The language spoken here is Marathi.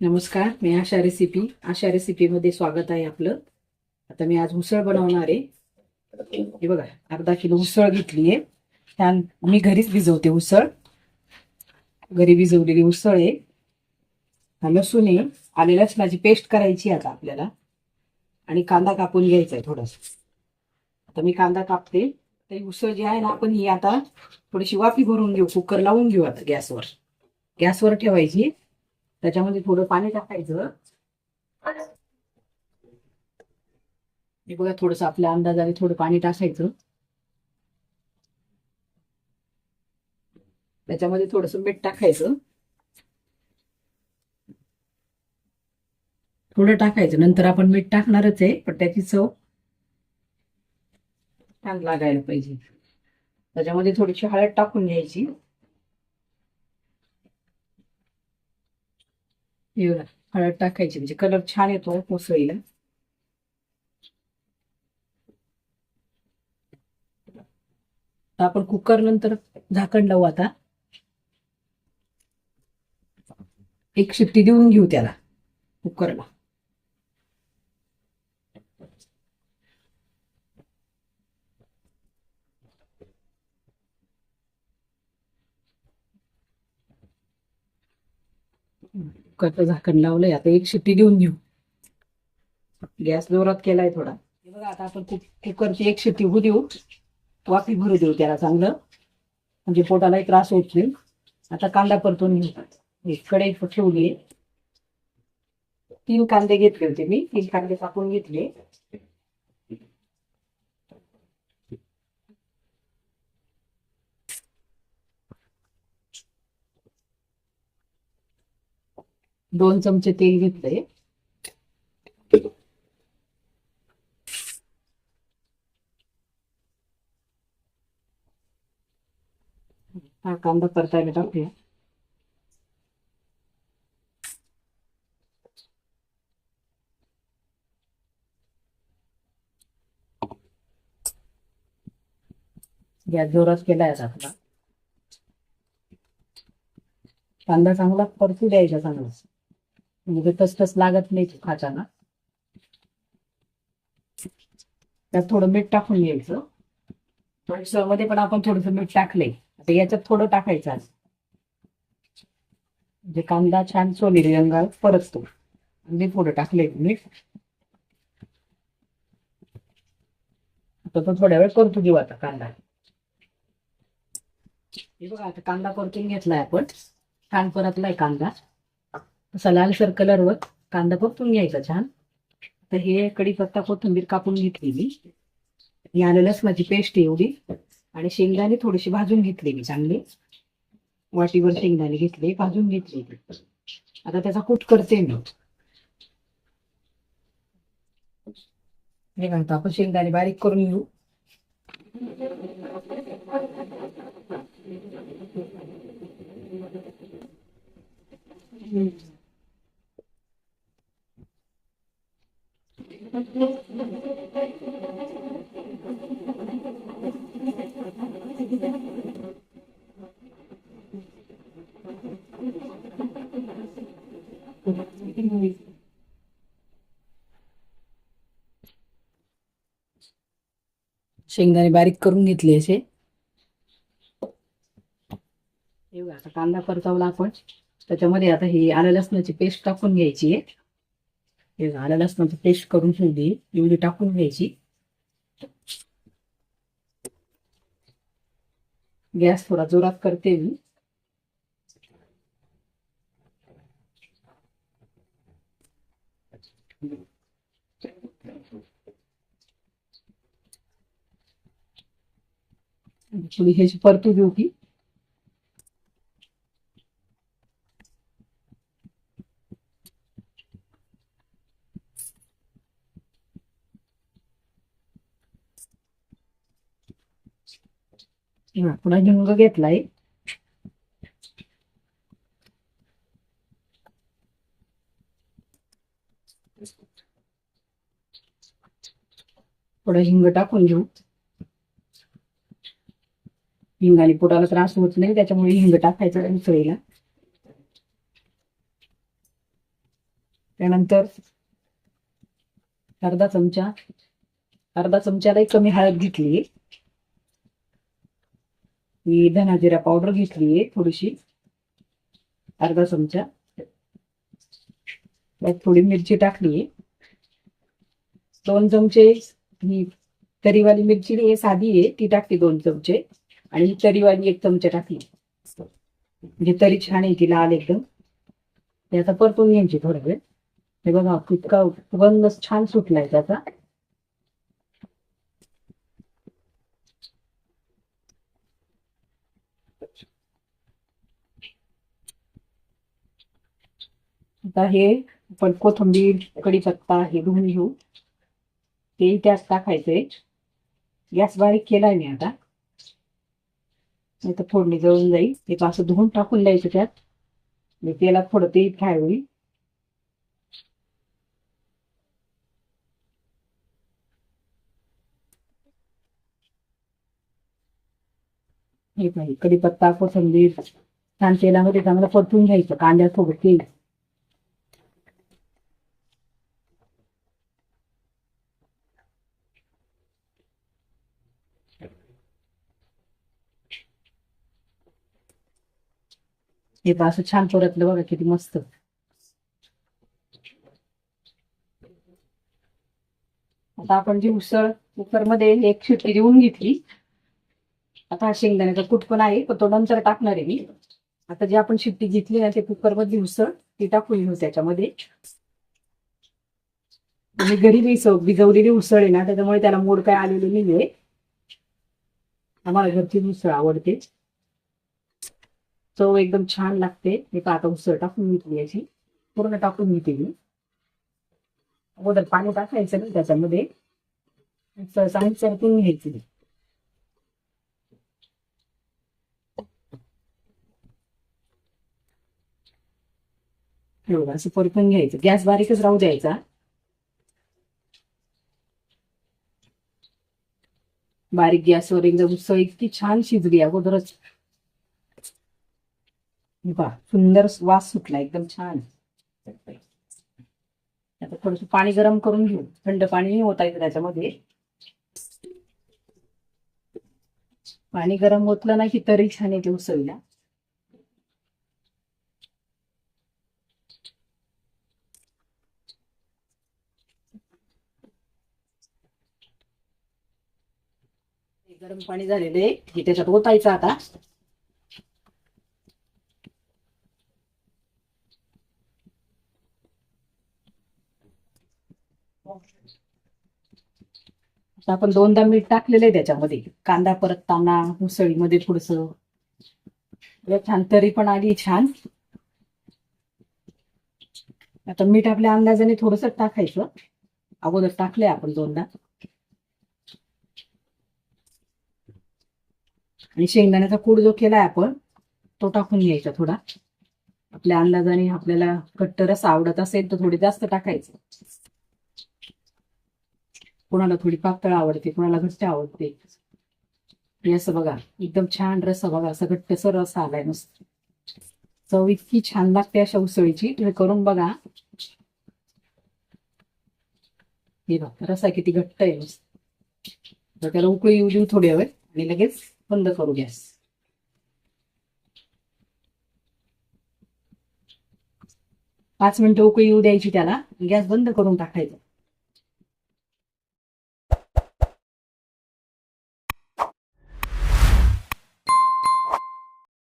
नमस्कार, मी आशा रेसिपीमध्ये स्वागत आहे आपलं. आता मी आज उसळ बनवणार आहे. हे बघा, अर्धा किलो उसळ घेतली आहे. छान मी घरीच भिजवते उसळ. घरी भिजवलेली उसळ आहे. लसूण आहे, आले लसणाची पेस्ट करायची आता आपल्याला. आणि कांदा कापून घ्यायचा आहे थोडासा. आता मी कांदा कापते. तर उसळ जी आहे ना, आपण ही आता थोडीशी वाफी भरून घेऊ. कुकर लावून घेऊ आता गॅसवर ठेवायची. त्याच्यामध्ये थोडं पाणी टाकायचं. हे बघा, थोडस आपल्या अंदाजाने थोडं पाणी टाकायचं. त्याच्यामध्ये थोडस मीठ टाकायचं. थोडं टाकायचं, नंतर आपण मीठ टाकणारच आहे, पण त्याची चव छान लागायला पाहिजे. त्याच्यामध्ये थोडीशी हळद टाकून घ्यायची. हळद टाकायची म्हणजे कलर छान येतो उसळीला. आपण कुकर नंतर झाकण लावू. आता एक शिट्टी देऊन घेऊ त्याला कुकरला. कुकरचं झाकण लावलंय, आता एक शिट्टी देऊन घेऊ. गॅस जोरात केलाय थोडा. हे बघा, आता आपण कुकरची एक शिट्टी होऊ देऊ. वाफी भरू देऊ त्याला चांगलं, म्हणजे पोटालाही त्रास होत नाही. आता कांदा परतून घेऊ. कढई ठेवली. 3 कांदे घेतले होते मी. 3 कांदे कापून घेतले. दोन चमचे तेल घेतले. हा कांदा परतायला टाकूया. गॅस जोरात केलाय आता आपला. कांदा चांगला परतू द्यायचा चांगला, म्हणजे तसतस लागत नाही खाताना. त्यात थोडं मीठ टाकून घ्यायचं. मध्ये पण आपण थोडस मीठ टाकलंय, आता याच्यात थोडं टाकायचं आज, म्हणजे कांदा छान सोनेरी रंगात परततो. आणि थोडं टाकलंय मीठ. आता तो थोड्या वेळ परतू घेऊ आता कांदा. हे बघा, आता कांदा परतून घेतलाय आपण. छान परतलाय कांदा. असा लालसर कलरवर कांदा परतून घ्यायचा छान. तर हे कढीपत्ता कोथिंबीर कापून घेतली मी. ही आलं लसणाची पेस्ट एवढी. आणि शेंगदाणे थोडीशी भाजून घेतली मी चांगली. वाटीवर शेंगदाणे घेतले, भाजून घेतले. आता त्याचा कूट करते मी. हे घालतो आपण शेंगदाणे बारीक करून घेऊ. शेंगदाणे बारीक करून घेतले असे. आता कांदा परतवला आपण. त्याच्यामध्ये आता ही आलं लसणाची पेस्ट टाकून घ्यायची आहे. हे आलं लसणाची पेस्ट करून ठेवली एवढी टाकून घ्यायची. गॅस थोडा जोरात करते मी. थोडी ह्याची परतू देऊ की. पुन्हा हिंग घेतलाय. थोडा हिंग टाकून घेऊ. हिंगाने पोटाला त्रास होत नाही, त्याच्यामुळे हिंग टाकायचं उसळीला. त्यानंतर अर्धा चमच्याला कमी हळद घेतली. ही धना जिरा पावडर घेतलीये थोडीशी, अर्धा चमचा. त्यात थोडी मिरची टाकली. 2 चमचे ही तरीवाली मिरची आहे, साधी आहे ती टाकली 2 चमचे. आणि ही तरीवाली 1 चमचा टाकली. म्हणजे तरी छान आहे ती लाल एकदम. ते आता परतून घ्यायची थोडा वेळ. हे बघा इतका सुगंध छान सुटलाय त्याचा. आता हे आपण कोथिंबीर कढीपत्ता हे धुवून घेऊ. ते त्यात टाकायचंय. गॅस बारीक केलाय मी आता, नाही तर फोडणी जळून जाईल. ते असं धुवून टाकून द्यायचं त्यात. मी तेलात थोडं तेल फ्राय होईल. हे पाहिजे कढीपत्ता कोथिंबीर छान तेलामध्ये चांगलं परतून घ्यायचं कांद्यासोबत तेल. हे असं छान परतलं बघा किती मस्त. आता आपण जी उसळ कुकरमध्ये 1 शिट्टी देऊन घेतली. आता शेंगदाण्याचा कूट पण आहे, पण तो नंतर टाकणार आहे मी. आता जी आपण शिट्टी घेतली ना ते कुकरमधली उसळ ती टाकून घेऊ त्याच्यामध्ये. आणि घरी भिजवलेली उसळ आहे ना, त्याच्यामुळे त्याला मोड काय आलेली नाहीये. आम्हाला घरची उसळ आवडते, चव एकदम छान लागते. मी आता उसळ टाकून घेतली याची, पूर्ण टाकून घेते मी. अगोदर पाणी टाकायचं ना त्याच्यामध्ये, चांगली परतून घ्यायची. एवढं असं परतून घ्यायचं. गॅस बारीकच राहू द्यायचा. बारीक गॅसवर एकदम उसळ इतकी छान शिजली अगोदरच. सुंदर वास सुटला एकदम छान. आता थोडस पाणी गरम करून घेऊ. थंड पाणी ओतायचं त्याच्यामध्ये. पाणी गरम ओतलं ना की तरी छान येते उसळीला. गरम पाणी झालेले हे त्याच्यात ओतायचं आता. आपण 2दा मीठ टाकलेलं आहे त्याच्यामध्ये. कांदा परतताना उसळीमध्ये थोडस छान तरी पण आली छान. आता मीठ आपल्या अंदाजाने थोडस टाकायचं. अगोदर टाकलंय आपण 2दा. आणि शेंगदाण्याचा कूट जो केलाय आपण तो टाकून घ्यायचा थोडा. आपल्या अंदाजाने आपल्याला घट्ट रस आवडत असेल तर थोडी जास्त टाकायचं. कोणाला थोडी पातळ आवडते, कोणाला घट्ट आवडते. हे असं बघा एकदम छान रस बघा, असं घट्टसर रस आलाय मस्त. चव इतकी छान लागते अशा उसळीची, तुम्ही करून बघा. हे बघा रसा किती घट्ट आहे मस्त. तर त्याला उकळी येऊ देऊ थोड्या वेळ आणि लगेच बंद करू गॅस. 5 मिनिटं उकळी येऊ द्यायची त्याला, गॅस बंद करून टाकायचा.